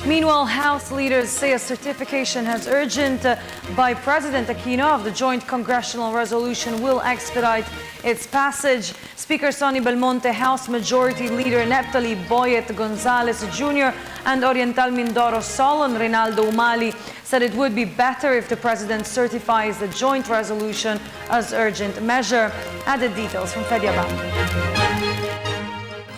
Meanwhile, House leaders say a certification as urgent by President Aquino of the joint congressional resolution will expedite its passage. Speaker Sonny Belmonte, House Majority Leader Neptali Boyet Gonzales Jr., and Oriental Mindoro Solon Rinaldo Umali said it would be better if the President certifies the joint resolution as urgent measure. Added details from Freddie Abando.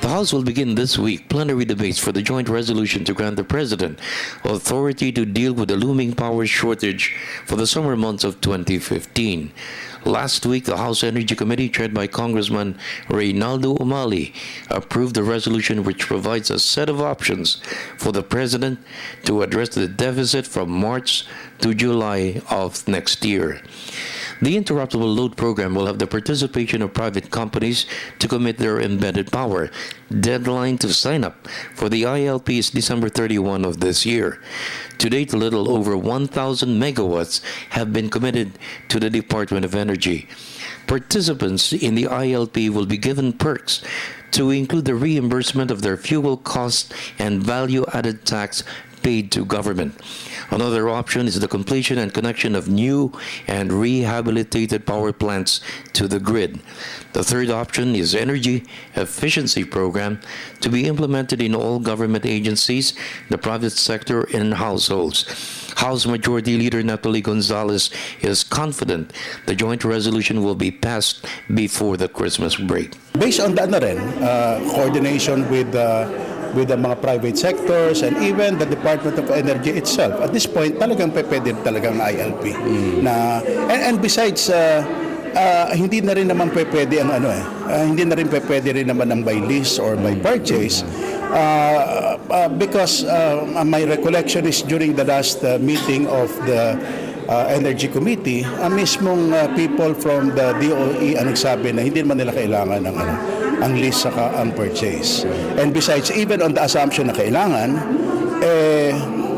The House will begin this week plenary debates for the joint resolution to grant the President authority to deal with the looming power shortage for the summer months of 2015. Last week, the House Energy Committee, chaired by Congressman Reynaldo Umali, approved a resolution which provides a set of options for the President to address the deficit from March to July of next year. The interruptible load program will have the participation of private companies to commit their embedded power. Deadline to sign up for the ILP is December 31 of this year. To date, a little over 1,000 megawatts have been committed to the Department of Energy. Participants in the ILP will be given perks to include the reimbursement of their fuel costs and value-added tax paid to government. Another option is the completion and connection of new and rehabilitated power plants to the grid. The third option is energy efficiency program to be implemented in all government agencies, the private sector, and households. House Majority Leader Natalie Gonzales is confident the joint resolution will be passed before the Christmas break. Based on the coordination with the mga private sectors and even the Department of Energy itself. At this point, talagang pwede talagang ILP. And besides, hindi na rin naman pwede ang hindi na rin pwede rin naman ang by lease or by purchase. Because my recollection is during the last meeting of the Energy Committee, mismong people from the DOE ang nagsabi na hindi naman nila kailangan ng ang lease saka ang purchase. And besides, even on the assumption na kailangan,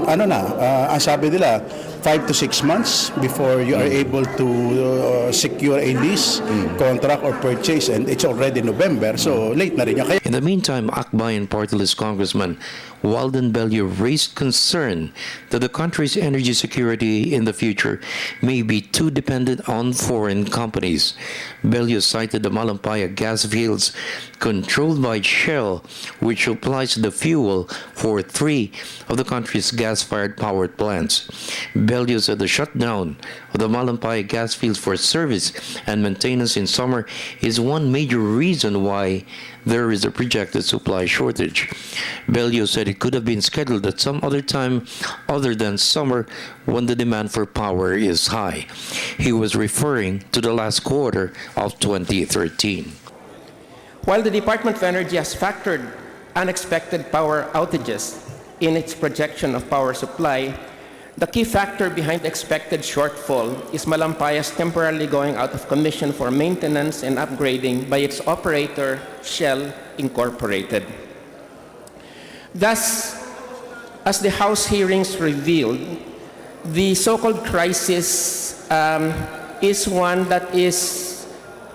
ang sabi nila, 5 to 6 months before you are able to secure a lease, contract, or purchase, and it's already November, so late na rin yan. In the meantime, Akbayan Party List Congressman Walden Bello raised concern that the country's energy security in the future may be too dependent on foreign companies. Bello cited the Malampaya gas fields controlled by Shell, which supplies the fuel for 3 of the country's gas-fired power plants. Bello said the shutdown of the Malampaya gas fields for service and maintenance in summer is one major reason why there is a projected supply shortage. Bello said it could have been scheduled at some other time other than summer when the demand for power is high. He was referring to the last quarter of 2013. While the Department of Energy has factored unexpected power outages in its projection of power supply, the key factor behind the expected shortfall is Malampaya's temporarily going out of commission for maintenance and upgrading by its operator, Shell Incorporated. Thus, as the House hearings revealed, the so-called crisis is one that is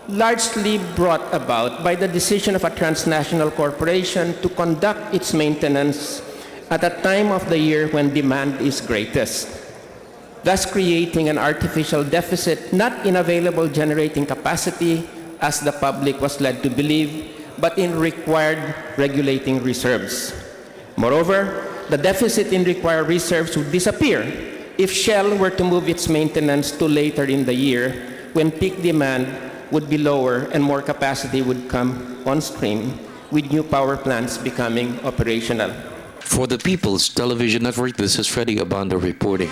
largely brought about by the decision of a transnational corporation to conduct its maintenance at a time of the year when demand is greatest, thus creating an artificial deficit not in available generating capacity, as the public was led to believe, but in required regulating reserves. Moreover, the deficit in required reserves would disappear if Shell were to move its maintenance to later in the year when peak demand would be lower and more capacity would come on stream, with new power plants becoming operational. For the People's Television Network, this is Freddie Abando reporting.